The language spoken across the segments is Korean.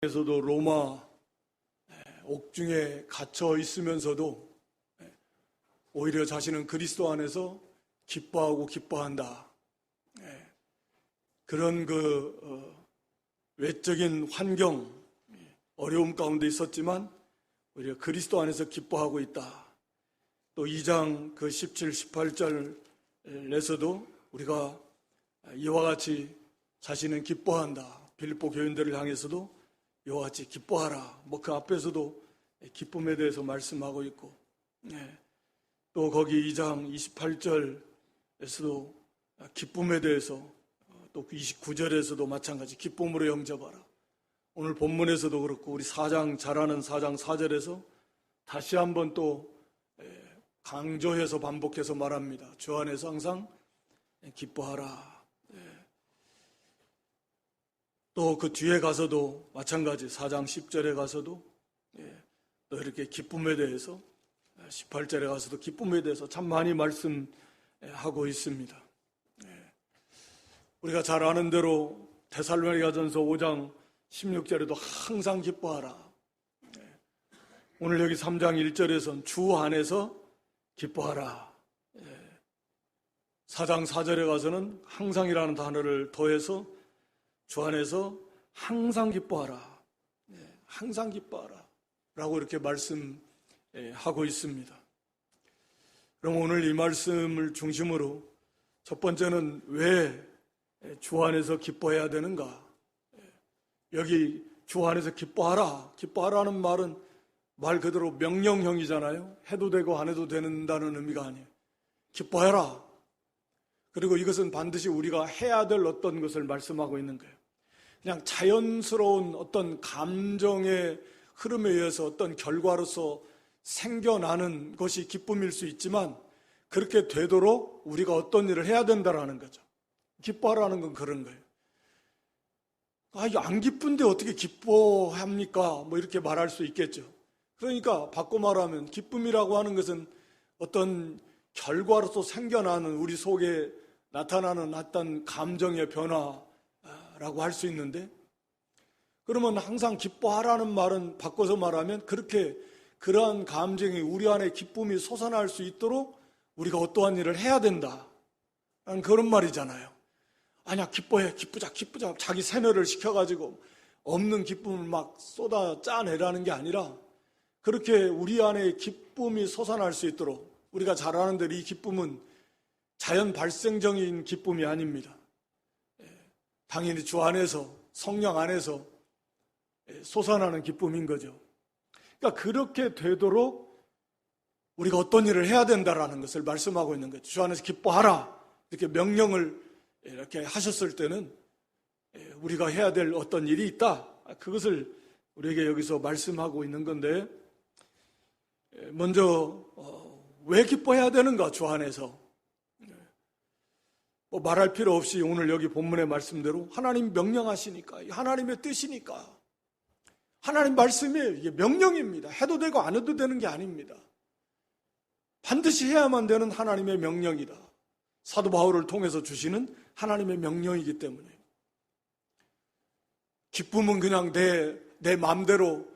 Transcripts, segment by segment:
에서도 로마 옥중에 갇혀 있으면서도 오히려 자신은 그리스도 안에서 기뻐하고 기뻐한다. 그런 외적인 환경, 어려움 가운데 있었지만 오히려 그리스도 안에서 기뻐하고 있다. 또 2장 17, 18절에서도 우리가 이와 같이 자신은 기뻐한다. 빌립보 교인들을 향해서도 이와 같이 기뻐하라. 그 앞에서도 기쁨에 대해서 말씀하고 있고, 또 거기 2장 28절에서도 기쁨에 대해서, 또 29절에서도 마찬가지 기쁨으로 영접하라. 오늘 본문에서도 그렇고 우리 4장 잘 아는 4장 4절에서 다시 한번 또 강조해서 반복해서 말합니다. 주 안에서 항상 기뻐하라. 또 그 뒤에 가서도 마찬가지 4장 10절에 가서도 또 이렇게 기쁨에 대해서 18절에 가서도 기쁨에 대해서 참 많이 말씀하고 있습니다. 우리가 잘 아는 대로 데살로니가전서 5장 16절에도 항상 기뻐하라. 오늘 여기 3장 1절에선 주 안에서 기뻐하라. 4장 4절에 가서는 항상이라는 단어를 더해서 주 안에서 항상 기뻐하라. 항상 기뻐하라. 라고 이렇게 말씀하고 있습니다. 그럼 오늘 이 말씀을 중심으로 첫 번째는 왜 주 안에서 기뻐해야 되는가? 여기 주 안에서 기뻐하라. 기뻐하라는 말은 말 그대로 명령형이잖아요. 해도 되고 안 해도 된다는 의미가 아니에요. 기뻐해라. 그리고 이것은 반드시 우리가 해야 될 어떤 것을 말씀하고 있는 거예요. 그냥 자연스러운 어떤 감정의 흐름에 의해서 어떤 결과로서 생겨나는 것이 기쁨일 수 있지만 그렇게 되도록 우리가 어떤 일을 해야 된다라는 거죠. 기뻐하라는 건 그런 거예요. 이거 안 기쁜데 어떻게 기뻐합니까? 이렇게 말할 수 있겠죠. 그러니까 바꿔 말하면 기쁨이라고 하는 것은 어떤 결과로서 생겨나는 우리 속에 나타나는 어떤 감정의 변화라고 할 수 있는데, 그러면 항상 기뻐하라는 말은 바꿔서 말하면 그러한 감정이 우리 안에 기쁨이 솟아날 수 있도록 우리가 어떠한 일을 해야 된다라는 그런 말이잖아요. 아니야, 기뻐해, 기쁘자 자기 세뇌를 시켜가지고 없는 기쁨을 막 쏟아 짜내라는 게 아니라 그렇게 우리 안에 기쁨이 솟아날 수 있도록, 우리가 잘 아는 대로 이 기쁨은 자연 발생적인 기쁨이 아닙니다. 당연히 주 안에서, 성령 안에서 솟아나는 기쁨인 거죠. 그러니까 그렇게 되도록 우리가 어떤 일을 해야 된다라는 것을 말씀하고 있는 거죠. 주 안에서 기뻐하라. 이렇게 명령을 이렇게 하셨을 때는 우리가 해야 될 어떤 일이 있다. 그것을 우리에게 여기서 말씀하고 있는 건데, 먼저 왜 기뻐해야 되는가? 주 안에서 말할 필요 없이 오늘 여기 본문의 말씀대로 하나님 명령하시니까, 하나님의 뜻이니까, 하나님 말씀이에요. 이게 명령입니다. 해도 되고 안 해도 되는 게 아닙니다. 반드시 해야만 되는 하나님의 명령이다. 사도 바울을 통해서 주시는 하나님의 명령이기 때문에. 기쁨은 그냥 내 마음대로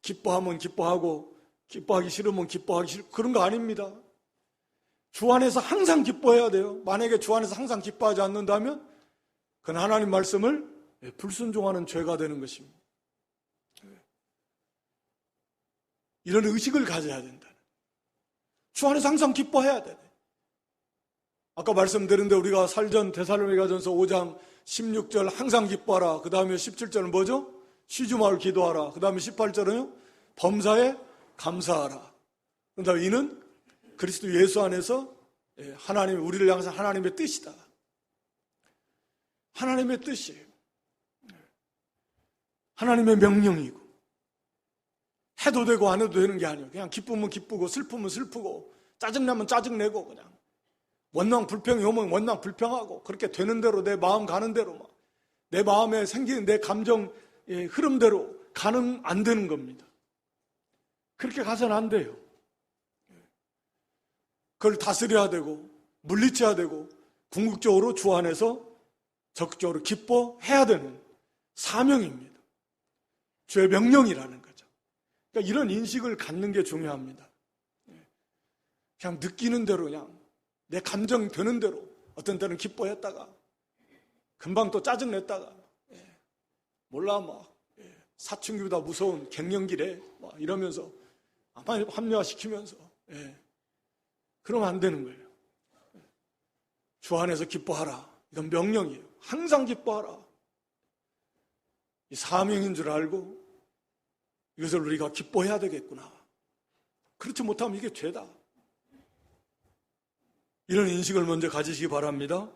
기뻐하면 기뻐하고 기뻐하기 싫으면 기뻐하기 싫고 그런 거 아닙니다. 주 안에서 항상 기뻐해야 돼요. 만약에 주 안에서 항상 기뻐하지 않는다면 그건 하나님 말씀을 불순종하는 죄가 되는 것입니다. 이런 의식을 가져야 된다. 주 안에서 항상 기뻐해야 돼. 아까 말씀드렸는데 우리가 살전 데살로니가전서 5장 16절 항상 기뻐하라. 그 다음에 17절은 뭐죠? 쉬지 말고 기도하라. 그 다음에 18절은요? 범사에 감사하라. 그 다음에 이는 그리스도 예수 안에서 하나님, 우리를 향해서 하나님의 뜻이다. 하나님의 뜻이에요. 하나님의 명령이고, 해도 되고 안 해도 되는 게 아니에요. 그냥 기쁘면 기쁘고 슬프면 슬프고 짜증나면 짜증내고 그냥 원망 불평이 오면 원망 불평하고 그렇게 되는 대로 내 마음 가는 대로 내 마음에 생기는 내 감정 흐름대로 가는 안 되는 겁니다. 그렇게 가서는 안 돼요. 그걸 다스려야 되고 물리쳐야 되고 궁극적으로 주 안에서 적극적으로 기뻐해야 되는 사명입니다. 주의 명령이라는 거죠. 그러니까 이런 인식을 갖는 게 중요합니다. 그냥 느끼는 대로, 그냥 내 감정 드는 대로, 어떤 때는 기뻐했다가 금방 또 짜증냈다가 몰라 막 사춘기보다 무서운 갱년기래 막 이러면서 합리화시키면서 그러면 안 되는 거예요. 주 안에서 기뻐하라. 이건 명령이에요. 항상 기뻐하라. 이 사명인 줄 알고 이것을 우리가 기뻐해야 되겠구나. 그렇지 못하면 이게 죄다. 이런 인식을 먼저 가지시기 바랍니다.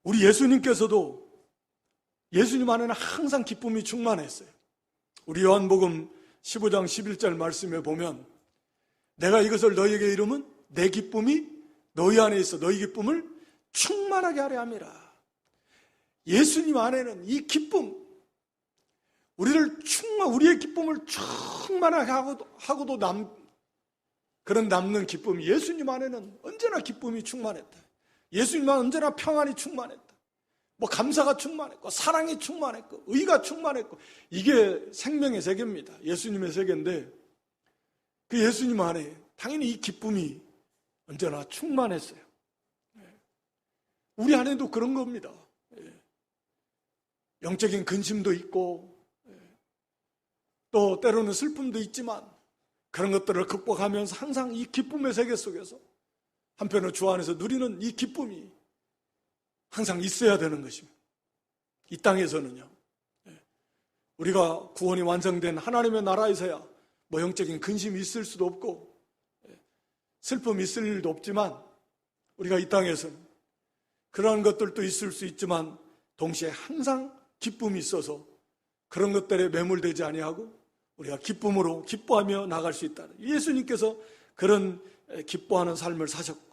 우리 예수님께서도 예수님 안에는 항상 기쁨이 충만했어요. 우리 요한복음 15장 11절 말씀에 보면 내가 이것을 너희에게 이루면 내 기쁨이 너희 안에 있어 너희 기쁨을 충만하게 하려 함이라. 예수님 안에는 이 기쁨, 우리의 기쁨을 충만하게 하고도 그런 남는 기쁨이 예수님 안에는 언제나 기쁨이 충만했다. 예수님 안에는 언제나 평안이 충만했다. 뭐 감사가 충만했고 사랑이 충만했고 의가 충만했고 이게 생명의 세계입니다. 예수님의 세계인데 그 예수님 안에 당연히 이 기쁨이 언제나 충만했어요. 우리 안에도 그런 겁니다. 영적인 근심도 있고 또 때로는 슬픔도 있지만 그런 것들을 극복하면서 항상 이 기쁨의 세계 속에서 한편으로 주 안에서 누리는 이 기쁨이 항상 있어야 되는 것입니다. 이 땅에서는요. 우리가 구원이 완성된 하나님의 나라에서야 뭐 영적인 근심이 있을 수도 없고 슬픔이 있을 일도 없지만 우리가 이 땅에서는 그러한 것들도 있을 수 있지만 동시에 항상 기쁨이 있어서 그런 것들에 매몰되지 아니하고 우리가 기쁨으로 기뻐하며 나갈 수 있다. 예수님께서 그런 기뻐하는 삶을 사셨고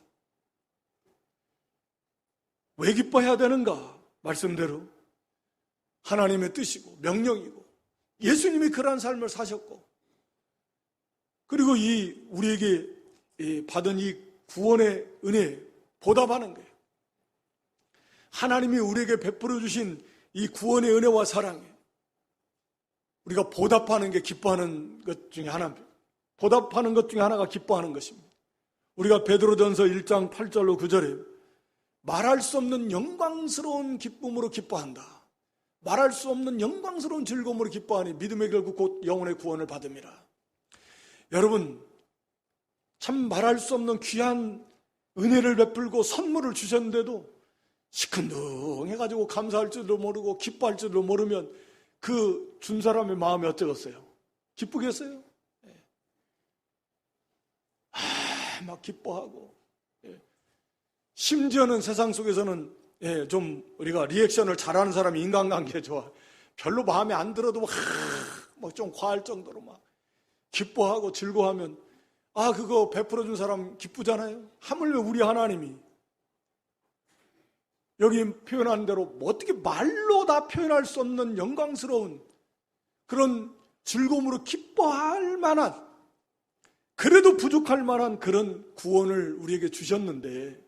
왜 기뻐해야 되는가? 말씀대로 하나님의 뜻이고 명령이고 예수님이 그러한 삶을 사셨고 그리고 우리에게 받은 이 구원의 은혜에 보답하는 거예요. 하나님이 우리에게 베풀어 주신 이 구원의 은혜와 사랑에 우리가 보답하는 게 기뻐하는 것 중에 하나입니다. 보답하는 것 중에 하나가 기뻐하는 것입니다. 우리가 베드로전서 1장 8절로 9절에 말할 수 없는 영광스러운 기쁨으로 기뻐한다. 말할 수 없는 영광스러운 즐거움으로 기뻐하니 믿음의 결국 곧 영혼의 구원을 받음이라. 여러분 참 말할 수 없는 귀한 은혜를 베풀고 선물을 주셨는데도 시큰둥해가지고 감사할 줄도 모르고 기뻐할 줄도 모르면 그 준 사람의 마음이 어쩌겠어요? 기쁘겠어요? 막 기뻐하고 심지어는 세상 속에서는 좀 우리가 리액션을 잘하는 사람이 인간관계에 좋아. 별로 마음에 안 들어도 막 좀 과할 정도로 막 기뻐하고 즐거워하면 그거 베풀어 준 사람 기쁘잖아요. 하물며 우리 하나님이 여기 표현한 대로 뭐 어떻게 말로 다 표현할 수 없는 영광스러운 그런 즐거움으로 기뻐할 만한 그래도 부족할 만한 그런 구원을 우리에게 주셨는데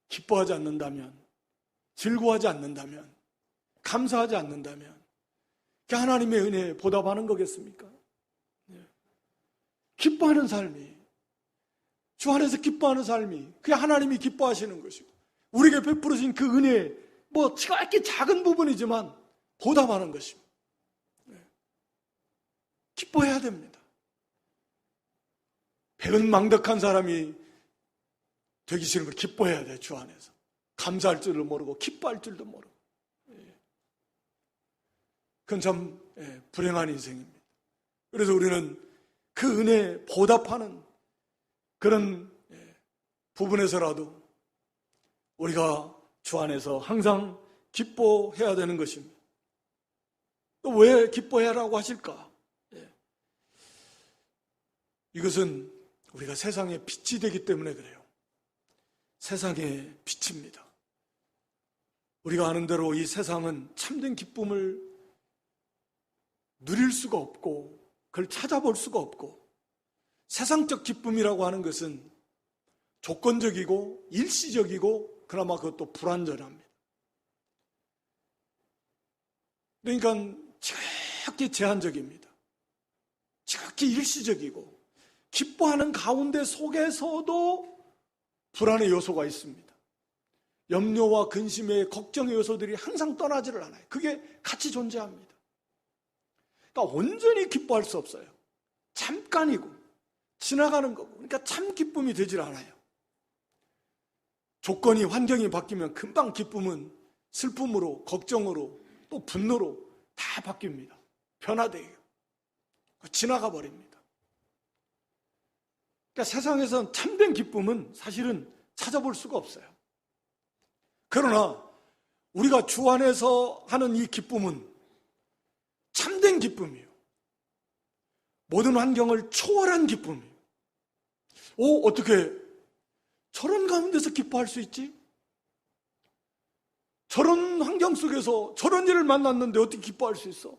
기뻐하지 않는다면 즐거워하지 않는다면 감사하지 않는다면 그 하나님의 은혜에 보답하는 거겠습니까? 기뻐하는 삶이 주 안에서 기뻐하는 삶이 그게 하나님이 기뻐하시는 것이고 우리에게 베풀어진 그 은혜에 뭐 지극히 작은 부분이지만 보답하는 것입니다. 기뻐해야 됩니다. 배은망덕한 사람이 되기 싫으면 기뻐해야 돼. 주 안에서 감사할 줄도 모르고 기뻐할 줄도 모르고 그건 참 불행한 인생입니다. 그래서 우리는 그 은혜에 보답하는 그런 부분에서라도 우리가 주 안에서 항상 기뻐해야 되는 것입니다. 또 왜 기뻐해라고 하실까? 이것은 우리가 세상의 빛이 되기 때문에 그래요. 세상의 빛입니다. 우리가 아는 대로 이 세상은 참된 기쁨을 누릴 수가 없고 그걸 찾아볼 수가 없고 세상적 기쁨이라고 하는 것은 조건적이고 일시적이고 그나마 그것도 불완전합니다. 그러니까 지극히 제한적입니다. 지극히 일시적이고 기뻐하는 가운데 속에서도 불안의 요소가 있습니다. 염려와 근심의 걱정의 요소들이 항상 떠나지를 않아요. 그게 같이 존재합니다. 그러니까 온전히 기뻐할 수 없어요. 잠깐이고 지나가는 거고, 그러니까 참 기쁨이 되질 않아요. 조건이, 환경이 바뀌면 금방 기쁨은 슬픔으로, 걱정으로, 또 분노로 다 바뀝니다. 변화돼요. 지나가 버립니다. 그러니까 세상에선 참된 기쁨은 사실은 찾아볼 수가 없어요. 그러나 우리가 주 안에서 하는 이 기쁨은 참된 기쁨이에요. 모든 환경을 초월한 기쁨이에요. 어떻게 저런 가운데서 기뻐할 수 있지? 저런 환경 속에서 저런 일을 만났는데 어떻게 기뻐할 수 있어?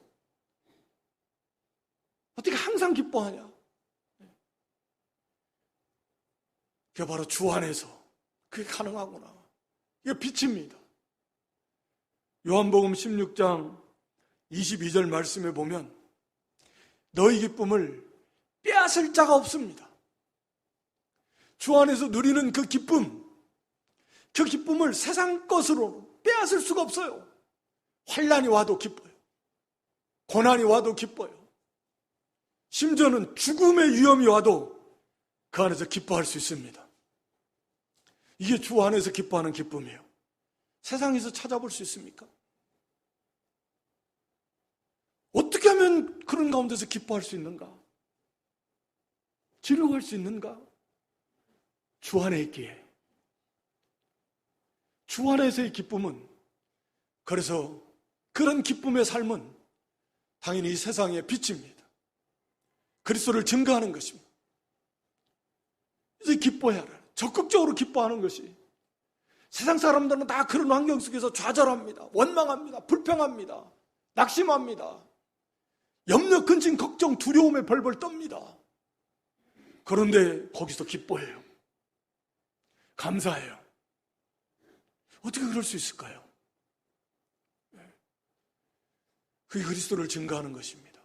어떻게 항상 기뻐하냐? 그게 바로 주 안에서 그게 가능하구나. 이게 빛입니다. 요한복음 16장 22절 말씀에 보면 너희 기쁨을 빼앗을 자가 없습니다. 주 안에서 누리는 그 기쁨을 세상 것으로 빼앗을 수가 없어요. 환난이 와도 기뻐요. 고난이 와도 기뻐요. 심지어는 죽음의 위험이 와도 그 안에서 기뻐할 수 있습니다. 이게 주 안에서 기뻐하는 기쁨이에요. 세상에서 찾아볼 수 있습니까? 어떻게 하면 그런 가운데서 기뻐할 수 있는가? 즐거워할 수 있는가? 주 안에 있기에. 주 안에서의 기쁨은, 그래서 그런 기쁨의 삶은 당연히 이 세상의 빛입니다. 그리스도를 증거하는 것입니다. 이제 기뻐해야 해요. 적극적으로 기뻐하는 것이. 세상 사람들은 다 그런 환경 속에서 좌절합니다. 원망합니다. 불평합니다. 낙심합니다. 염려, 근심, 걱정, 두려움에 벌벌 떱니다. 그런데 거기서 기뻐해요. 감사해요. 어떻게 그럴 수 있을까요? 그게 그리스도를 증거하는 것입니다.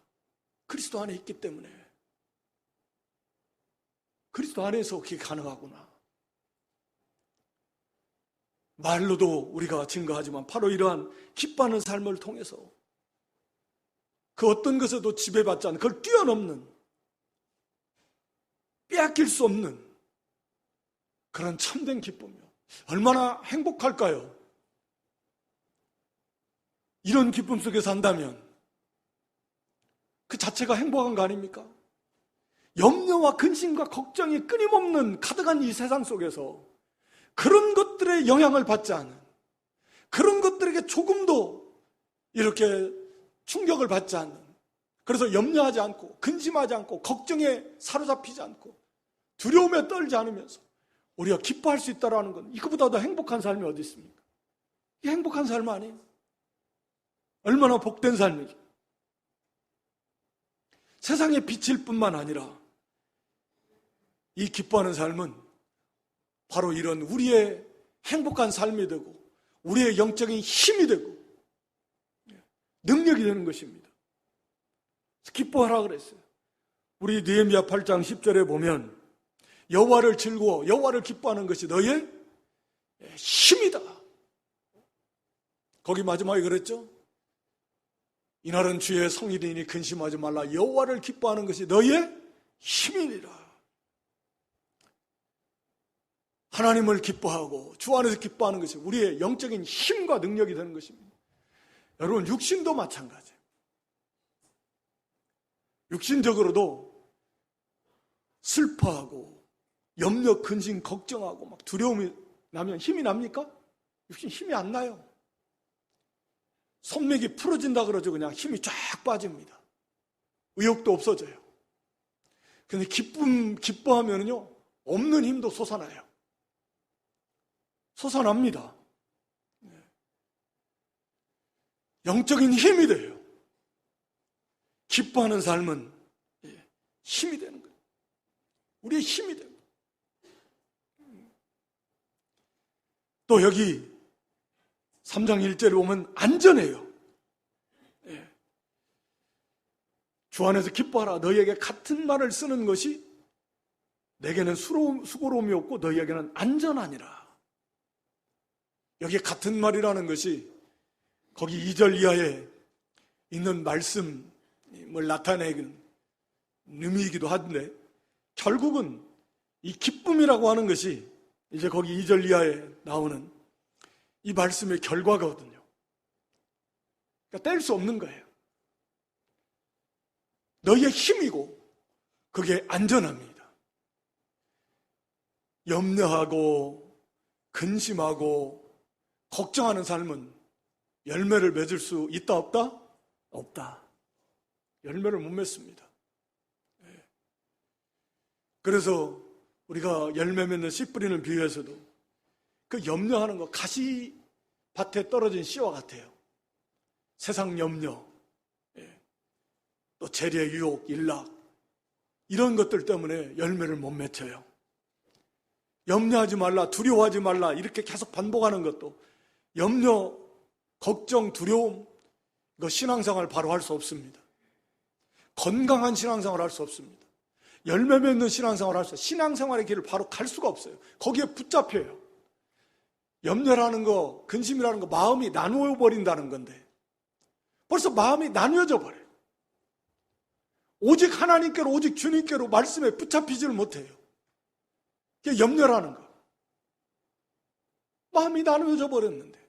그리스도 안에 있기 때문에. 그리스도 안에서 그게 가능하구나. 말로도 우리가 증거하지만 바로 이러한 기뻐하는 삶을 통해서 그 어떤 것에도 지배받지 않는, 그걸 뛰어넘는, 빼앗길 수 없는 그런 참된 기쁨이요. 얼마나 행복할까요? 이런 기쁨 속에 산다면 그 자체가 행복한 거 아닙니까? 염려와 근심과 걱정이 끊임없는 가득한 이 세상 속에서 그런 것들의 영향을 받지 않은, 그런 것들에게 조금도 이렇게 충격을 받지 않는, 그래서 염려하지 않고 근심하지 않고 걱정에 사로잡히지 않고 두려움에 떨지 않으면서 우리가 기뻐할 수 있다는 건 이거보다 더 행복한 삶이 어디 있습니까? 이게 행복한 삶 아니에요? 얼마나 복된 삶이죠. 세상의 빛일 뿐만 아니라 이 기뻐하는 삶은 바로 이런 우리의 행복한 삶이 되고 우리의 영적인 힘이 되고 능력이 되는 것입니다. 기뻐하라 그랬어요. 우리 느헤미야 8장 10절에 보면 여호와를 즐거워, 여호와를 기뻐하는 것이 너의 힘이다. 거기 마지막에 그랬죠? 이날은 주의 성일이니 근심하지 말라. 여호와를 기뻐하는 것이 너의 힘이니라. 하나님을 기뻐하고 주 안에서 기뻐하는 것이 우리의 영적인 힘과 능력이 되는 것입니다. 여러분, 육신도 마찬가지예요. 육신적으로도 슬퍼하고 염려, 근심, 걱정하고 막 두려움이 나면 힘이 납니까? 육신 힘이 안 나요. 손맥이 풀어진다 그러죠. 그냥 힘이 쫙 빠집니다. 의욕도 없어져요. 근데 기뻐하면요, 없는 힘도 솟아나요. 솟아납니다. 영적인 힘이 돼요. 기뻐하는 삶은 힘이 되는 거예요. 우리의 힘이 돼요. 또 여기 3장 1절에 보면 안전해요. 주 안에서 기뻐하라. 너희에게 같은 말을 쓰는 것이 내게는 수고로움이 없고 너희에게는 안전하니라. 여기에 같은 말이라는 것이 거기 2절 이하에 있는 말씀을 나타내는 의미이기도 한데, 결국은 이 기쁨이라고 하는 것이 이제 거기 2절 이하에 나오는 이 말씀의 결과거든요. 그러니까 뗄 수 없는 거예요. 너희의 힘이고 그게 안전합니다. 염려하고 근심하고 걱정하는 삶은 열매를 맺을 수 있다 없다? 없다. 열매를 못 맺습니다. 그래서 우리가 열매 맺는 씨 뿌리는 비유에서도 그 염려하는 거, 가시밭에 떨어진 씨와 같아요. 세상 염려, 또 재리의 유혹, 일락, 이런 것들 때문에 열매를 못 맺혀요. 염려하지 말라, 두려워하지 말라, 이렇게 계속 반복하는 것도 염려, 걱정, 두려움, 이거 신앙생활 바로 할 수 없습니다. 건강한 신앙생활 할 수 없습니다. 열매 맺는 신앙생활 할 수 없어요. 신앙생활의 길을 바로 갈 수가 없어요. 거기에 붙잡혀요. 염려라는 거, 근심이라는 거, 마음이 나누어 버린다는 건데 벌써 마음이 나뉘어져 버려요. 오직 하나님께로, 오직 주님께로 말씀에 붙잡히지를 못해요. 이게 염려라는 거. 마음이 나누어져 버렸는데.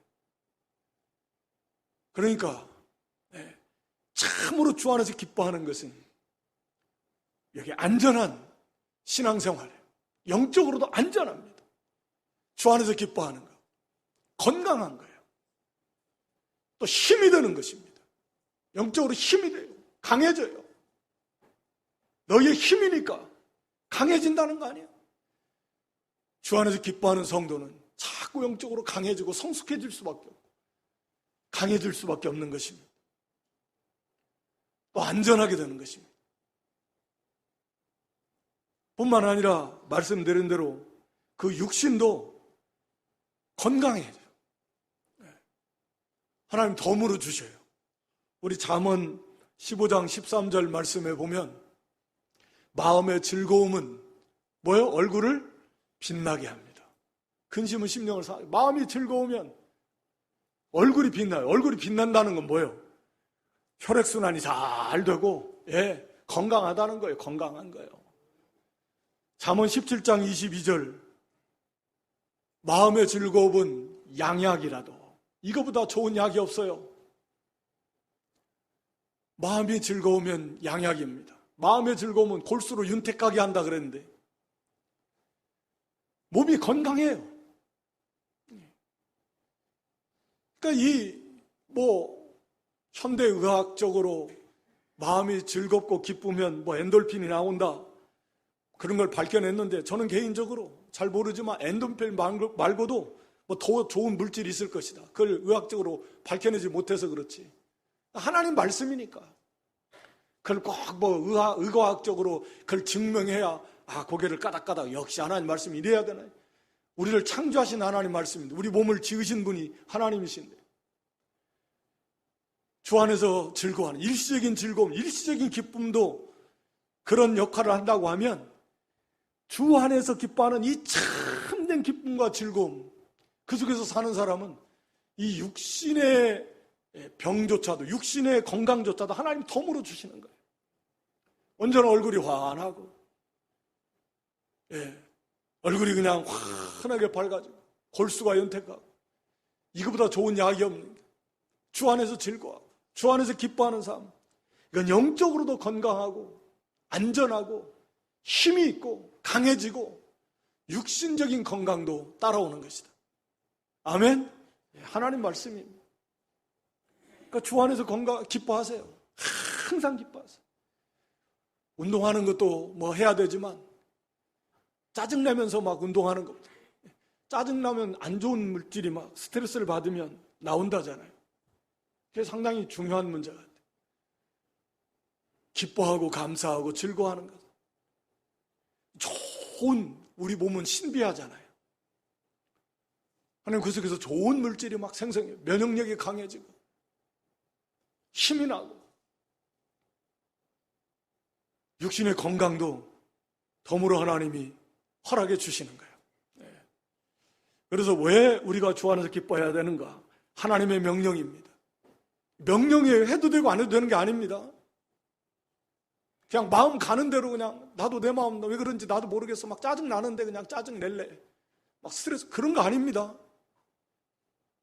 그러니까 참으로 주 안에서 기뻐하는 것은 여기 안전한 신앙생활이에요. 영적으로도 안전합니다. 주 안에서 기뻐하는 거. 건강한 거예요. 또 힘이 되는 것입니다. 영적으로 힘이 돼요. 강해져요. 너희의 힘이니까 강해진다는 거 아니에요. 주 안에서 기뻐하는 성도는 자꾸 영적으로 강해지고 성숙해질 수밖에 없고 강해질 수밖에 없는 것입니다. 또 안전하게 되는 것입니다. 뿐만 아니라 말씀드린 대로 그 육신도 건강해져요. 하나님 덤으로 주셔요. 우리 잠언 15장 13절 말씀에 보면 마음의 즐거움은 뭐예요? 얼굴을 빛나게 합니다. 근심은 심령을 상하게. 마음이 즐거우면 얼굴이 빛나요. 얼굴이 빛난다는 건 뭐예요? 혈액순환이 잘 되고 건강하다는 거예요. 건강한 거예요. 잠언 17장 22절 마음의 즐거움은 양약이라도 이거보다 좋은 약이 없어요. 마음이 즐거우면 양약입니다. 마음의 즐거움은 골수로 윤택하게 한다 그랬는데 몸이 건강해요. 그러니까 현대의학적으로 마음이 즐겁고 기쁘면 엔돌핀이 나온다 그런 걸 밝혀냈는데 저는 개인적으로 잘 모르지만 엔돌핀 말고도 더 좋은 물질이 있을 것이다. 그걸 의학적으로 밝혀내지 못해서 그렇지. 하나님 말씀이니까 그걸 꼭 의과학적으로 그걸 증명해야 고개를 까닥까닥 역시 하나님 말씀이 이래야 되나요? 우리를 창조하신 하나님 말씀인데 우리 몸을 지으신 분이 하나님이신데 주 안에서 즐거워하는 일시적인 즐거움, 일시적인 기쁨도 그런 역할을 한다고 하면 주 안에서 기뻐하는 이 참된 기쁨과 즐거움 그 속에서 사는 사람은 이 육신의 병조차도 육신의 건강조차도 하나님 덤으로 주시는 거예요. 언제나 얼굴이 환하고 얼굴이 그냥 환하게 밝아지고 골수가 연택하고 이거보다 좋은 약이 없는 게 주 안에서 즐거워하고 주 안에서 기뻐하는 삶. 이건 영적으로도 건강하고 안전하고 힘이 있고 강해지고 육신적인 건강도 따라오는 것이다. 아멘? 하나님 말씀입니다. 그러니까 주 안에서 기뻐하세요. 항상 기뻐하세요. 운동하는 것도 해야 되지만 짜증내면서 막 운동하는 것보다 짜증나면 안 좋은 물질이 막 스트레스를 받으면 나온다잖아요. 그게 상당히 중요한 문제 같아요. 기뻐하고 감사하고 즐거워하는 것. 좋은 우리 몸은 신비하잖아요. 하나님 그 속에서 좋은 물질이 막 생성해요. 면역력이 강해지고 힘이 나고 육신의 건강도 덤으로 하나님이 허락해 주시는 거예요. 그래서 왜 우리가 주 안에서 기뻐해야 되는가? 하나님의 명령입니다. 명령이에요. 해도 되고 안 해도 되는 게 아닙니다. 그냥 마음 가는 대로 그냥 나도 내 마음 왜 그런지 나도 모르겠어. 막 짜증 나는데 그냥 짜증 낼래. 막 스트레스 그런 거 아닙니다.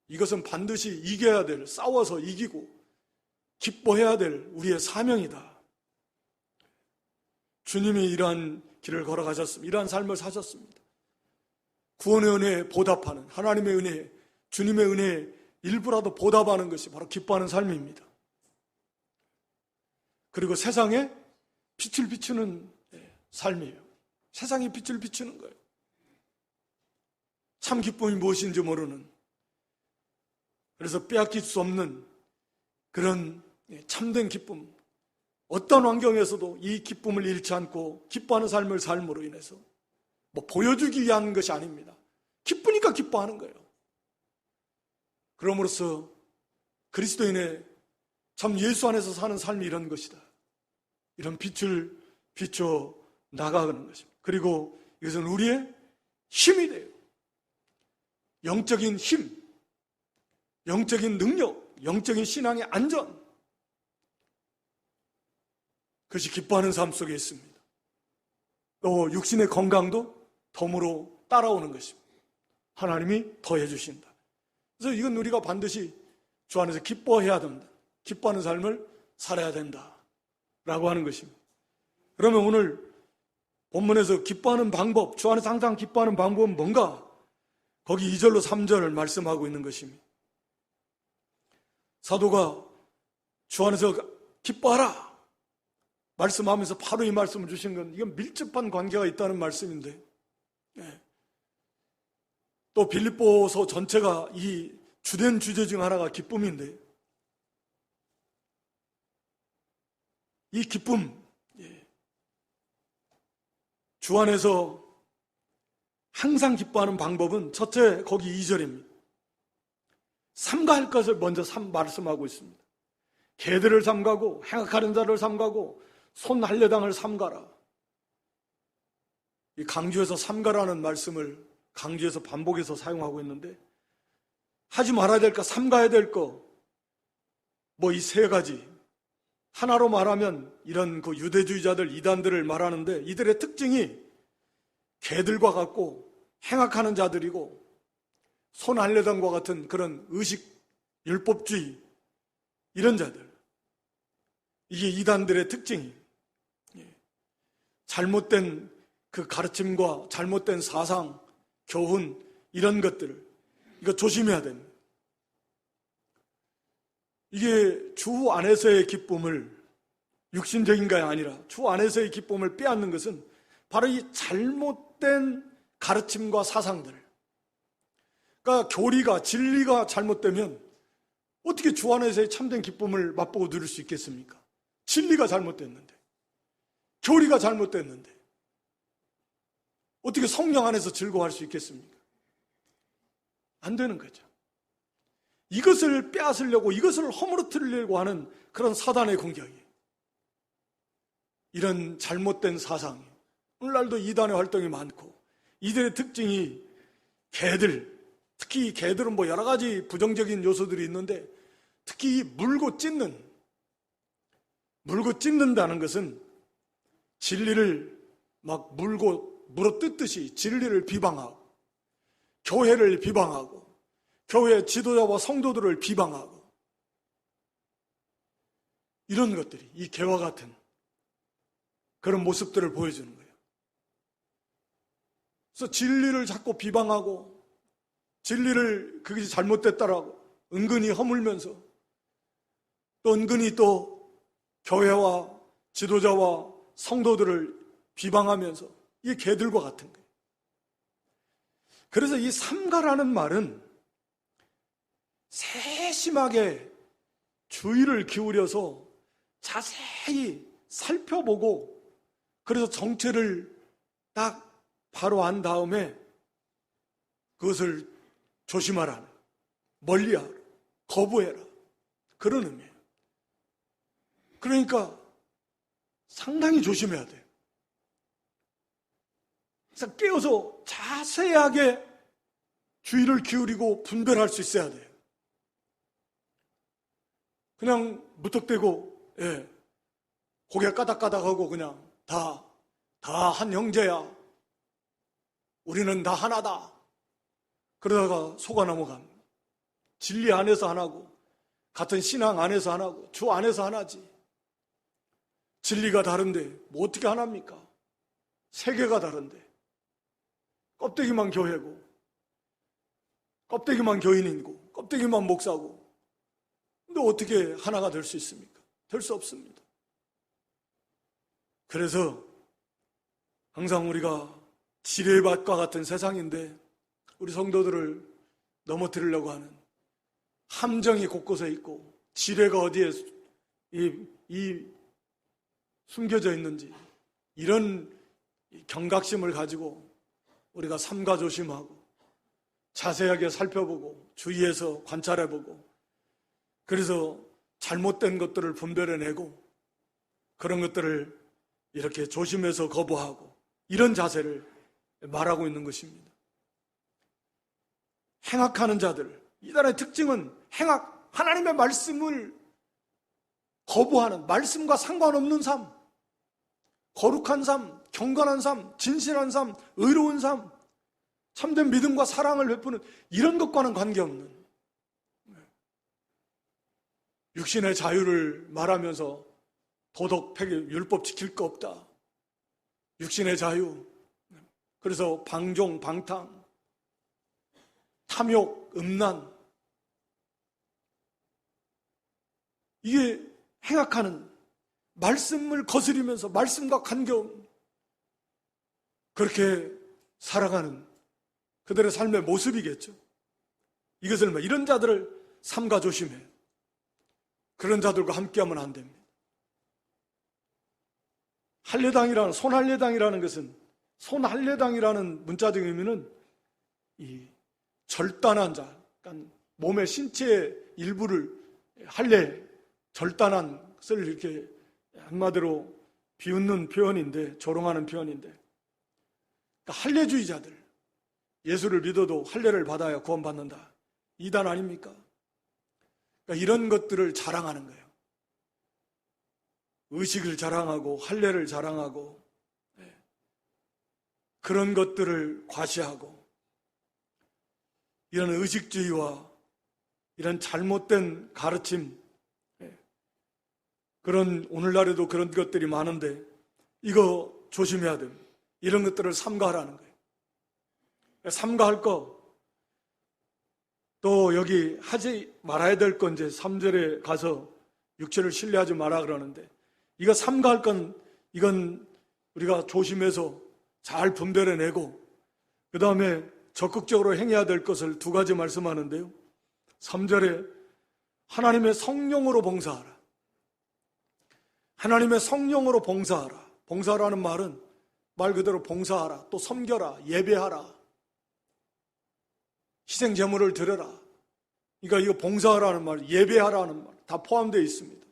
이것은 반드시 이겨야 될, 싸워서 이기고 기뻐해야 될 우리의 사명이다. 주님이 이러한 길을 걸어가셨습니다. 이러한 삶을 사셨습니다. 구원의 은혜에 보답하는 하나님의 은혜, 주님의 은혜에 일부라도 보답하는 것이 바로 기뻐하는 삶입니다. 그리고 세상에 빛을 비추는 삶이에요. 세상에 빛을 비추는 거예요. 참 기쁨이 무엇인지 모르는, 그래서 빼앗길 수 없는 그런 참된 기쁨, 어떤 환경에서도 이 기쁨을 잃지 않고 기뻐하는 삶을 삶으로 인해서 뭐 보여주기 위한 것이 아닙니다. 기쁘니까 기뻐하는 거예요. 그럼으로써 그리스도인의 참 예수 안에서 사는 삶이 이런 것이다. 이런 빛을 비춰 나가는 것입니다. 그리고 이것은 우리의 힘이 돼요. 영적인 힘, 영적인 능력, 영적인 신앙의 안전, 그것이 기뻐하는 삶 속에 있습니다. 또 육신의 건강도 덤으로 따라오는 것입니다. 하나님이 더해 주신다. 그래서 이건 우리가 반드시 주 안에서 기뻐해야 된다. 기뻐하는 삶을 살아야 된다 라고 하는 것입니다. 그러면 오늘 본문에서 기뻐하는 방법, 주 안에서 항상 기뻐하는 방법은 뭔가? 거기 2절로 3절을 말씀하고 있는 것입니다. 사도가 주 안에서 기뻐하라 말씀하면서 바로 이 말씀을 주신 건 이건 밀접한 관계가 있다는 말씀인데, 또 빌립보서 전체가 이 주된 주제 중 하나가 기쁨인데, 이 기쁨, 주 안에서 항상 기뻐하는 방법은 첫째 거기 2절입니다. 삼가할 것을 먼저 말씀하고 있습니다. 개들을 삼가고 행악하는 자를 삼가고 손할례당을 삼가라. 이 강주에서 삼가라는 말씀을 강주에서 반복해서 사용하고 있는데, 하지 말아야 될 거, 삼가야 될 거, 뭐 이 세 가지 하나로 말하면 이런 그 유대주의자들, 이단들을 말하는데, 이들의 특징이 개들과 같고 행악하는 자들이고 손할례당과 같은 그런 의식 율법주의 이런 자들, 이게 이단들의 특징이에요. 잘못된 그 가르침과 잘못된 사상, 교훈 이런 것들을 이거 조심해야 됩니다. 이게 주 안에서의 기쁨을, 육신적인 게 아니라 주 안에서의 기쁨을 빼앗는 것은 바로 이 잘못된 가르침과 사상들, 그러니까 교리가, 진리가 잘못되면 어떻게 주 안에서의 참된 기쁨을 맛보고 누릴 수 있겠습니까? 진리가 잘못됐는데, 교리가 잘못됐는데 어떻게 성령 안에서 즐거워할 수 있겠습니까? 안 되는 거죠. 이것을 빼앗으려고, 이것을 허물어뜨리려고 하는 그런 사단의 공격이에요. 이런 잘못된 사상, 오늘날도 이단의 활동이 많고, 이들의 특징이 개들, 특히 개들은 뭐 여러 가지 부정적인 요소들이 있는데, 특히 물고 찢는다는 것은 진리를 막 물어뜯듯이 진리를 비방하고, 교회를 비방하고, 교회 지도자와 성도들을 비방하고, 이런 것들이 이 개와 같은 그런 모습들을 보여주는 거예요. 그래서 진리를 자꾸 비방하고, 진리를 그것이 잘못됐다라고 은근히 허물면서, 또 은근히 또 교회와 지도자와 성도들을 비방하면서, 이게 개들과 같은 거예요. 그래서 이 삼가라는 말은 세심하게 주의를 기울여서 자세히 살펴보고, 그래서 정체를 딱 바로 안 다음에 그것을 조심하라, 멀리하라, 거부해라, 그런 의미예요. 그러니까 상당히 조심해야 돼요. 그래서 깨어서 자세하게 주의를 기울이고 분별할 수 있어야 돼요. 그냥 무턱대고 고개 까닥까닥하고 그냥 다 한 형제야, 우리는 다 하나다, 그러다가 속아 넘어갑니다. 진리 안에서 하나고 같은 신앙 안에서 하나고 주 안에서 하나지. 진리가 다른데 뭐 어떻게 하나입니까? 세계가 다른데 껍데기만 교회고 껍데기만 교인이고 껍데기만 목사고, 근데 어떻게 하나가 될 수 있습니까? 될 수 없습니다. 그래서 항상 우리가 지뢰밭과 같은 세상인데 우리 성도들을 넘어뜨리려고 하는 함정이 곳곳에 있고 지뢰가 어디에 숨겨져 있는지, 이런 경각심을 가지고 우리가 삼가 조심하고 자세하게 살펴보고 주위에서 관찰해보고, 그래서 잘못된 것들을 분별해내고 그런 것들을 이렇게 조심해서 거부하고, 이런 자세를 말하고 있는 것입니다. 행악하는 자들, 이단의 특징은 행악, 하나님의 말씀을 거부하는, 말씀과 상관없는 삶, 거룩한 삶, 경건한 삶, 진실한 삶, 의로운 삶, 참된 믿음과 사랑을 베푸는 이런 것과는 관계없는, 육신의 자유를 말하면서 도덕, 폐기, 율법 지킬 거 없다, 육신의 자유, 그래서 방종, 방탕, 탐욕, 음란, 이게 행악하는, 말씀을 거스리면서 말씀과 관계없는 그렇게 살아가는 그들의 삶의 모습이겠죠. 이것을 이런 자들을 삼가 조심해. 그런 자들과 함께하면 안 됩니다. 할례당이라는, 손할례당이라는 것은, 손할례당이라는 문자적 의미는 이 절단한 자, 그러니까 몸의 신체의 일부를 할례, 절단한 것을 이렇게 한마디로 비웃는 표현인데, 조롱하는 표현인데, 그러니까 할례주의자들, 예수를 믿어도 할례를 받아야 구원받는다, 이단 아닙니까? 그러니까 이런 것들을 자랑하는 거예요. 의식을 자랑하고 할례를 자랑하고 그런 것들을 과시하고, 이런 의식주의와 이런 잘못된 가르침, 그런 오늘날에도 그런 것들이 많은데 이거 조심해야 됩니다. 이런 것들을 삼가하라는 거예요. 삼가할 거, 또 여기 하지 말아야 될 건 이제 3절에 가서 육체를 신뢰하지 마라 그러는데, 이거 삼가할 건, 이건 우리가 조심해서 잘 분별해내고 그 다음에 적극적으로 행해야 될 것을 두 가지 말씀하는데요. 3절에 하나님의 성령으로 봉사하라. 하나님의 성령으로 봉사하라. 봉사라는 말은 말 그대로 봉사하라, 또 섬겨라, 예배하라, 희생제물을 드려라. 그러니까 이거 봉사하라는 말, 예배하라는 말 다 포함되어 있습니다.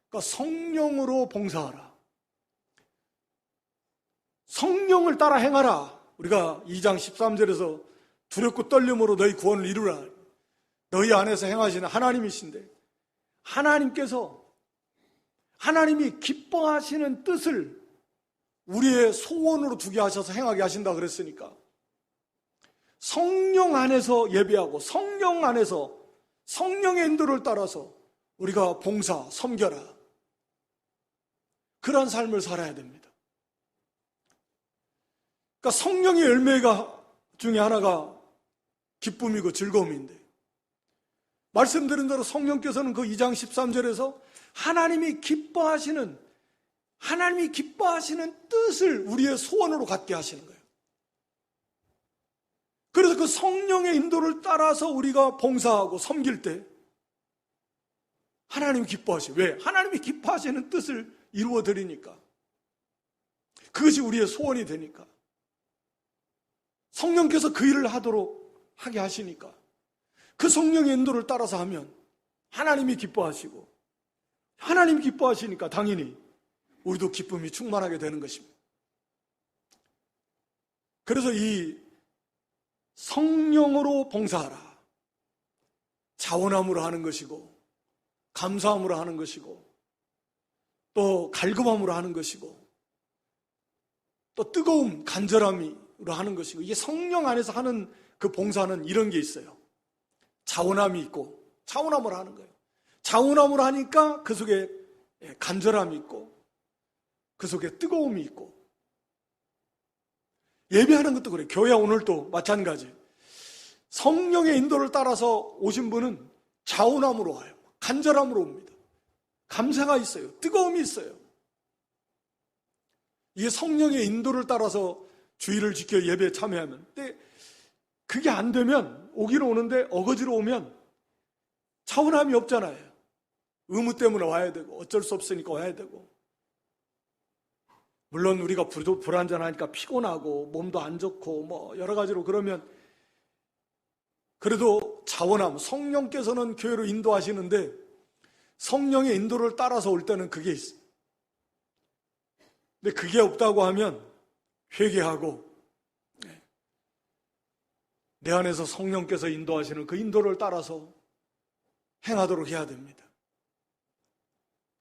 그러니까 성령으로 봉사하라. 성령을 따라 행하라. 우리가 2장 13절에서 두렵고 떨림으로 너희 구원을 이루라. 너희 안에서 행하시는 하나님이신데, 하나님께서 하나님이 기뻐하시는 뜻을 우리의 소원으로 두게 하셔서 행하게 하신다 그랬으니까, 성령 안에서 예배하고 성령 안에서 성령의 인도를 따라서 우리가 봉사, 섬겨라, 그런 삶을 살아야 됩니다. 그러니까 성령의 열매가 중에 하나가 기쁨이고 즐거움인데, 말씀드린 대로 성령께서는 그 2장 13절에서 하나님이 기뻐하시는 뜻을 우리의 소원으로 갖게 하시는 거예요. 그래서 그 성령의 인도를 따라서 우리가 봉사하고 섬길 때 하나님이 기뻐하시죠. 왜? 하나님이 기뻐하시는 뜻을 이루어 드리니까. 그것이 우리의 소원이 되니까. 성령께서 그 일을 하게 하시니까. 그 성령의 인도를 따라서 하면 하나님이 기뻐하시고, 하나님이 기뻐하시니까 당연히 우리도 기쁨이 충만하게 되는 것입니다. 그래서 이 성령으로 봉사하라. 자원함으로 하는 것이고, 감사함으로 하는 것이고, 또 갈급함으로 하는 것이고, 또 뜨거움, 간절함으로 하는 것이고, 이게 성령 안에서 하는 그 봉사는 이런 게 있어요. 자원함이 있고, 자원함으로 하는 거예요. 자원함으로 하니까 그 속에 간절함이 있고, 그 속에 뜨거움이 있고, 예배하는 것도 그래요. 교회 오늘도 마찬가지. 성령의 인도를 따라서 오신 분은 자원함으로 와요. 간절함으로 옵니다. 감사가 있어요. 뜨거움이 있어요. 이게 성령의 인도를 따라서 주의를 지켜 예배에 참여하면. 근데 그게 안 되면, 오기는 오는데 어거지로 오면 자원함이 없잖아요. 의무 때문에 와야 되고, 어쩔 수 없으니까 와야 되고. 물론 우리가 불안전하니까 피곤하고 몸도 안 좋고 뭐 여러 가지로 그러면 그래도 자원함, 성령께서는 교회로 인도하시는데 성령의 인도를 따라서 올 때는 그게 있어요. 근데 그게 없다고 하면 회개하고 내 안에서 성령께서 인도하시는 그 인도를 따라서 행하도록 해야 됩니다.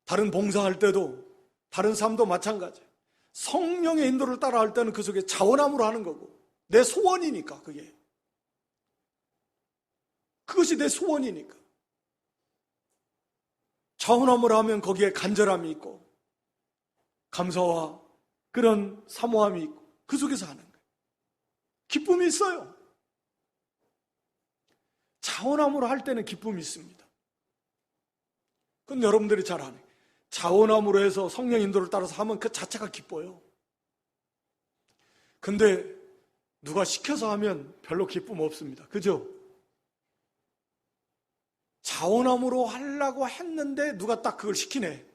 다른 봉사할 때도 다른 삶도 마찬가지예요. 성령의 인도를 따라 할 때는 그 속에 자원함으로 하는 거고 내 소원이니까 그것이 내 소원이니까 자원함으로 하면 거기에 간절함이 있고 감사와 그런 사모함이 있고 그 속에서 하는 거예요. 기쁨이 있어요. 자원함으로 할 때는 기쁨이 있습니다. 그건 여러분들이 잘 아는 거예요. 자원함으로 해서 성령 인도를 따라서 하면 그 자체가 기뻐요. 근데 누가 시켜서 하면 별로 기쁨 없습니다. 그죠? 자원함으로 하려고 했는데 누가 딱 그걸 시키네.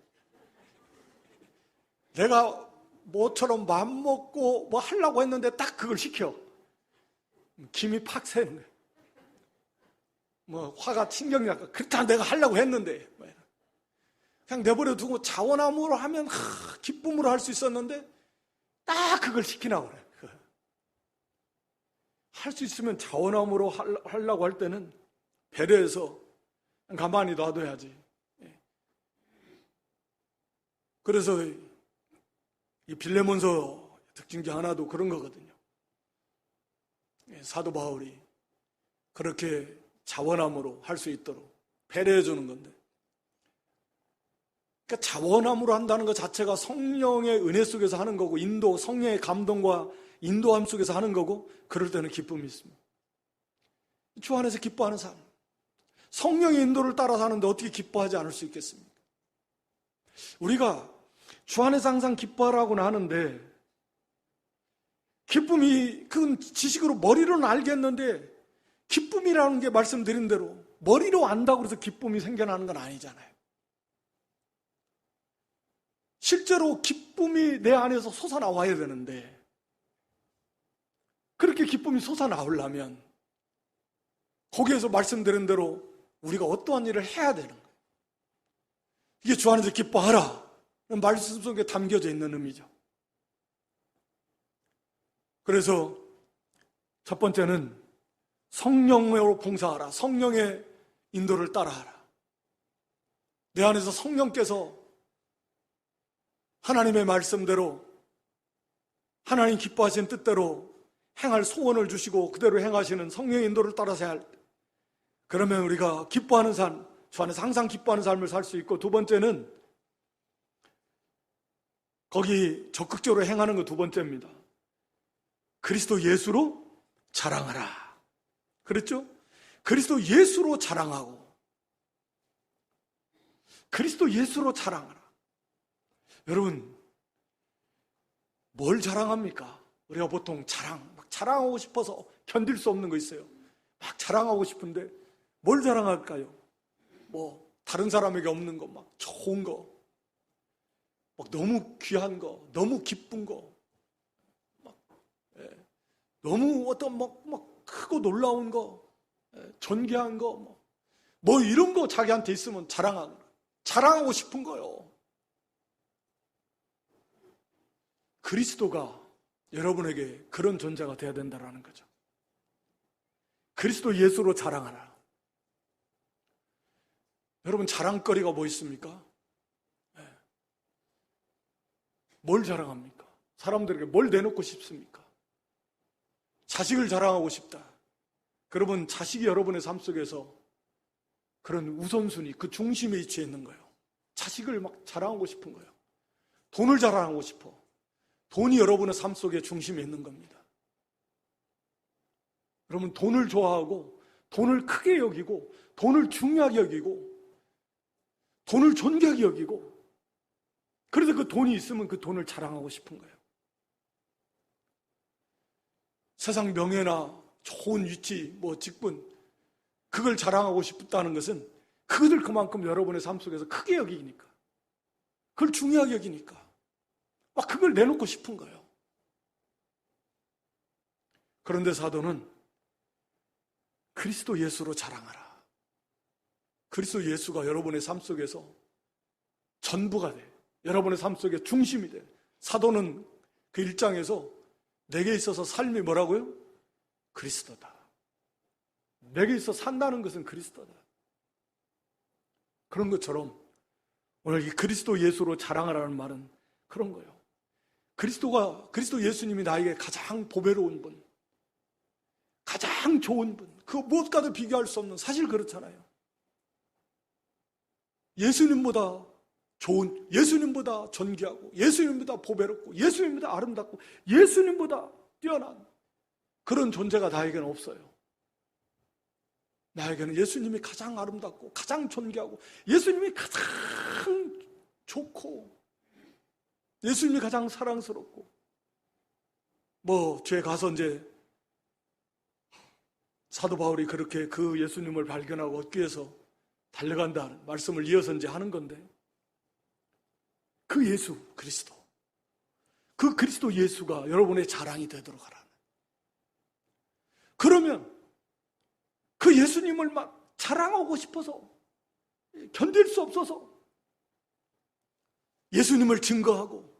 내가 뭐처럼 마음 먹고 뭐 하려고 했는데 딱 그걸 시켜. 김이 팍 새는 거예요. 뭐 화가 신경이 나까. 그렇다 내가 하려고 했는데. 그냥 내버려 두고 자원함으로 하면 기쁨으로 할 수 있었는데 딱 그걸 시키나 그래. 할 수 있으면 자원함으로 하려고 할 때는 배려해서 가만히 놔둬야지. 그래서 이 빌레몬서 특징 중 하나도 그런 거거든요. 사도 바울이 그렇게 자원함으로 할 수 있도록 배려해 주는 건데 그러니까 자원함으로 한다는 것 자체가 성령의 은혜 속에서 하는 거고 인도, 성령의 감동과 인도함 속에서 하는 거고 그럴 때는 기쁨이 있습니다. 주 안에서 기뻐하는 삶. 성령의 인도를 따라서 하는데 어떻게 기뻐하지 않을 수 있겠습니까? 우리가 주 안에서 항상 기뻐하라고는 하는데 기쁨이 그건 지식으로 머리로는 알겠는데 기쁨이라는 게 말씀드린 대로 머리로 안다고 해서 기쁨이 생겨나는 건 아니잖아요. 실제로 기쁨이 내 안에서 솟아나와야 되는데 그렇게 기쁨이 솟아나오려면 거기에서 말씀드린 대로 우리가 어떠한 일을 해야 되는 거예요. 이게 주 안에서 기뻐하라 말씀 속에 담겨져 있는 의미죠. 그래서 첫 번째는 성령으로 봉사하라. 성령의 인도를 따라하라. 내 안에서 성령께서 하나님의 말씀대로 하나님 기뻐하시는 뜻대로 행할 소원을 주시고 그대로 행하시는 성령의 인도를 따라서 해야 할 때 그러면 우리가 기뻐하는 삶, 주 안에서 항상 기뻐하는 삶을 살 수 있고 두 번째는 거기 적극적으로 행하는 거 두 번째입니다. 그리스도 예수로 자랑하라. 그랬죠? 그리스도 예수로 자랑하고 그리스도 예수로 자랑하라. 여러분 뭘 자랑합니까? 우리가 보통 막 자랑하고 싶어서 견딜 수 없는 거 있어요. 막 자랑하고 싶은데 뭘 자랑할까요? 뭐 다른 사람에게 없는 거, 막 좋은 거, 막 너무 귀한 거, 너무 기쁜 거, 막 너무 어떤 막 크고 놀라운 거, 존귀한 거, 뭐 이런 거 자기한테 있으면 자랑하고 싶은 거요. 그리스도가 여러분에게 그런 존재가 되어야 된다는 거죠. 그리스도 예수로 자랑하라. 여러분, 자랑거리가 뭐 있습니까? 네. 뭘 자랑합니까? 사람들에게 뭘 내놓고 싶습니까? 자식을 자랑하고 싶다. 그러면 자식이 여러분의 삶 속에서 그런 우선순위, 그 중심에 위치해 있는 거예요. 자식을 막 자랑하고 싶은 거예요. 돈을 자랑하고 싶어. 돈이 여러분의 삶 속에 중심에 있는 겁니다. 여러분, 돈을 좋아하고 돈을 크게 여기고 돈을 중요하게 여기고 돈을 존귀하게 여기고, 그래서 그 돈이 있으면 그 돈을 자랑하고 싶은 거예요. 세상 명예나 좋은 위치, 직분, 그걸 자랑하고 싶다는 것은 그것을 그만큼 여러분의 삶 속에서 크게 여기니까, 그걸 중요하게 여기니까 막 그걸 내놓고 싶은 거예요. 그런데 사도는 그리스도 예수로 자랑하라. 그리스도 예수가 여러분의 삶 속에서 전부가 돼. 여러분의 삶 속에 중심이 돼. 사도는 그 1장에서 내게 있어서 삶이 뭐라고요? 그리스도다. 내게 있어 산다는 것은 그리스도다. 그런 것처럼 오늘 이 그리스도 예수로 자랑하라는 말은 그런 거예요. 그리스도 예수님이 나에게 가장 보배로운 분, 가장 좋은 분, 그 무엇과도 비교할 수 없는, 사실 그렇잖아요. 예수님보다 좋은, 예수님보다 존귀하고, 예수님보다 보배롭고, 예수님보다 아름답고, 예수님보다 뛰어난 그런 존재가 나에게는 없어요. 나에게는 예수님이 가장 아름답고 가장 존귀하고 예수님이 가장 좋고 예수님이 가장 사랑스럽고, 죄 가서 이제 사도 바울이 그렇게 그 예수님을 발견하고 얻기 위해서 달려간다는 말씀을 이어서 이제 하는 건데, 그 예수 그리스도, 그 그리스도 예수가 여러분의 자랑이 되도록 하라. 그러면 그 예수님을 막 자랑하고 싶어서 견딜 수 없어서 예수님을 증거하고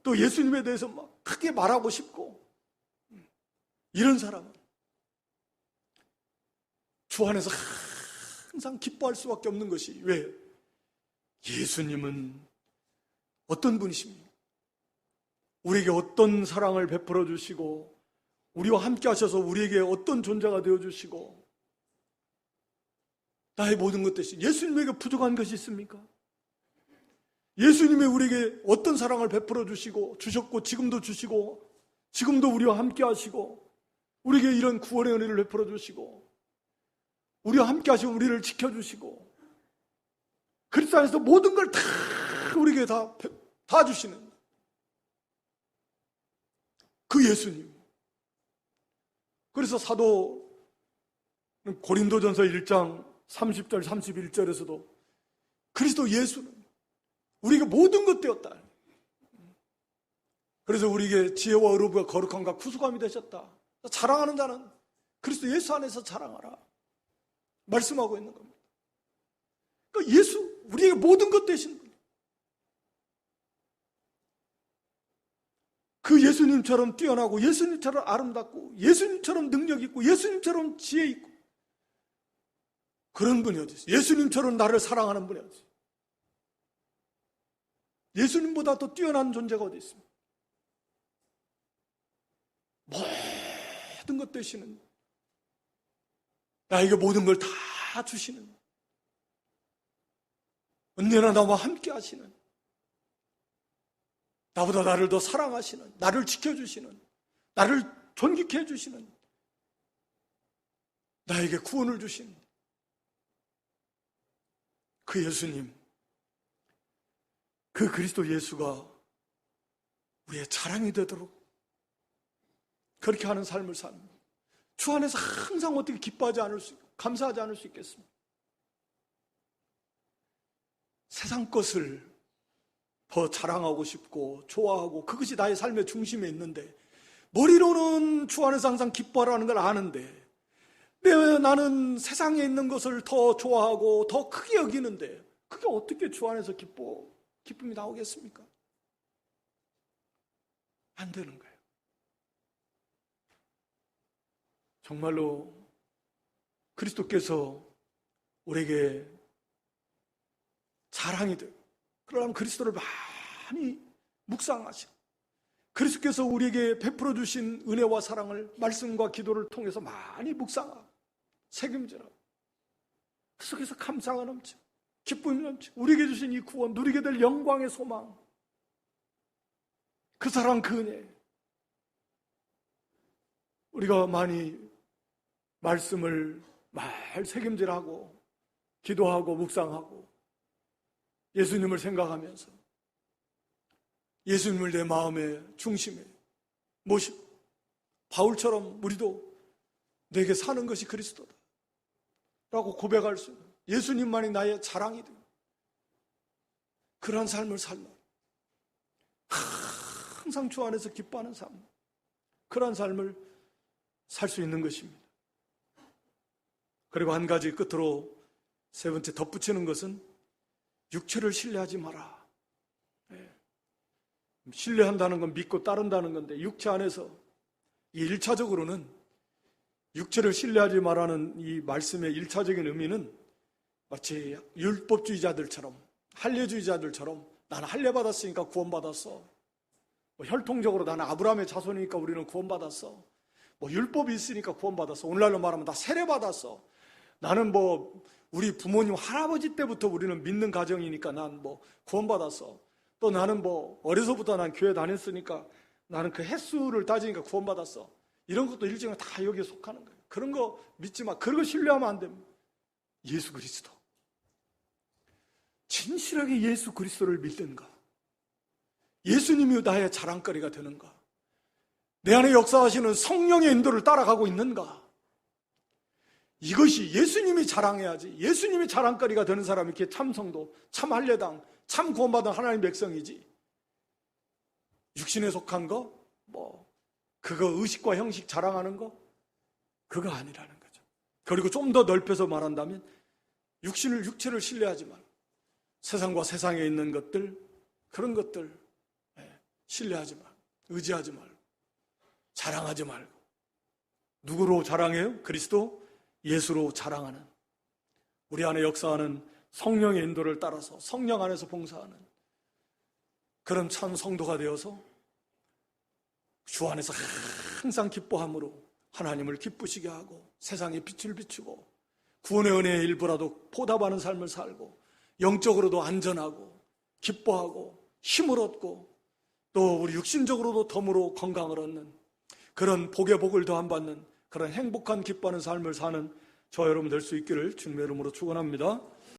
또 예수님에 대해서 막 크게 말하고 싶고, 이런 사람은 주 안에서 항상 기뻐할 수밖에 없는 것이, 왜? 예수님은 어떤 분이십니까? 우리에게 어떤 사랑을 베풀어 주시고 우리와 함께 하셔서 우리에게 어떤 존재가 되어주시고, 나의 모든 것 대신 예수님에게 부족한 것이 있습니까? 예수님이 우리에게 어떤 사랑을 베풀어 주셨고 지금도 주시고 지금도 우리와 함께 하시고 우리에게 이런 구원의 은혜를 베풀어 주시고 우리와 함께 하시고 우리를 지켜주시고 그리스도 안에서 모든 걸 다 우리에게 다 주시는 그 예수님. 그래서 사도 고린도전서 1장 30절 31절에서도 그리스도 예수는 우리에게 모든 것 되었다. 그래서 우리에게 지혜와 의롭과 거룩함과 구속함이 되셨다. 자랑하는 자는 그리스도 예수 안에서 자랑하라 말씀하고 있는 겁니다. 그러니까 예수, 우리에게 모든 것 되신 분, 그 예수님처럼 뛰어나고 예수님처럼 아름답고 예수님처럼 능력 있고 예수님처럼 지혜 있고 그런 분이 어디 있어요? 예수님처럼 나를 사랑하는 분이 어디 있어요? 예수님보다 더 뛰어난 존재가 어디 있습니까? 모든 것 되시는, 나에게 모든 걸 다 주시는, 언제나 나와 함께 하시는, 나보다 나를 더 사랑하시는, 나를 지켜주시는, 나를 존귀케 해주시는, 나에게 구원을 주신 그 예수님, 그 그리스도 예수가 우리의 자랑이 되도록 그렇게 하는 삶을 사는, 주 안에서 항상 어떻게 기뻐하지 않을 수, 감사하지 않을 수 있겠습니까? 세상 것을 더 자랑하고 싶고 좋아하고 그것이 나의 삶의 중심에 있는데, 머리로는 주 안에서 항상 기뻐하라는 걸 아는데 왜 나는 세상에 있는 것을 더 좋아하고 더 크게 여기는데 그게 어떻게 주 안에서 기쁨이 나오겠습니까? 안 되는 거예요. 정말로 그리스도께서 우리에게 자랑이 되고, 그러면 그리스도를 많이 묵상하시고, 그리스도께서 우리에게 베풀어 주신 은혜와 사랑을 말씀과 기도를 통해서 많이 묵상하고 책임지라고, 그 속에서 감사가 넘치고 기쁨이 넘치고 우리에게 주신 이 구원, 누리게 될 영광의 소망, 그 사랑, 그 은혜, 우리가 많이 말씀을 말 책임질하고 기도하고 묵상하고 예수님을 생각하면서 예수님을 내 마음의 중심에 모시고, 바울처럼 우리도 내게 사는 것이 그리스도다 라고 고백할 수 있는, 예수님만이 나의 자랑이 되고 그러한 삶을 살라, 항상 주 안에서 기뻐하는 삶, 그러한 삶을 살 수 있는 것입니다. 그리고 한 가지 끝으로 세 번째 덧붙이는 것은 육체를 신뢰하지 마라. 신뢰한다는 건 믿고 따른다는 건데, 육체 안에서 이 1차적으로는 육체를 신뢰하지 말라는 이 말씀의 1차적인 의미는 마치 율법주의자들처럼, 할례주의자들처럼 나는 할례 받았으니까 구원받았어, 혈통적으로 나는 아브라함의 자손이니까 우리는 구원받았어, 율법이 있으니까 구원받았어, 오늘날로 말하면 나 세례받았어, 나는 우리 부모님 할아버지 때부터 우리는 믿는 가정이니까 난 구원받았어, 또 나는 어려서부터 난 교회 다녔으니까 나는 그 횟수를 따지니까 구원받았어, 이런 것도 일종의 다 여기에 속하는 거예요. 그런 거 믿지 마. 그런 거 신뢰하면 안 됩니다. 예수 그리스도, 진실하게 예수 그리스도를 믿는가, 예수님이 나의 자랑거리가 되는가, 내 안에 역사하시는 성령의 인도를 따라가고 있는가, 이것이 예수님이 자랑해야지. 예수님이 자랑거리가 되는 사람이 이렇게 참 성도, 참 할례당, 참 구원받은 하나님 백성이지, 육신에 속한 거, 그거 의식과 형식 자랑하는 거, 그거 아니라는 거죠. 그리고 좀 더 넓혀서 말한다면 육체를 신뢰하지 말고 세상과 세상에 있는 것들, 그런 것들 신뢰하지 말고 의지하지 말고 자랑하지 말고, 누구로 자랑해요? 그리스도 예수로 자랑하는, 우리 안에 역사하는 성령의 인도를 따라서 성령 안에서 봉사하는 그런 참 성도가 되어서 주 안에서 항상 기뻐함으로 하나님을 기쁘시게 하고 세상에 빛을 비추고 구원의 은혜의 일부라도 보답하는 삶을 살고 영적으로도 안전하고 기뻐하고 힘을 얻고 또 우리 육신적으로도 덤으로 건강을 얻는 그런 복의 복을 더함 받는 그런 행복한 기뻐하는 삶을 사는 저 여러분 될 수 있기를 주님의 이름으로 축원합니다.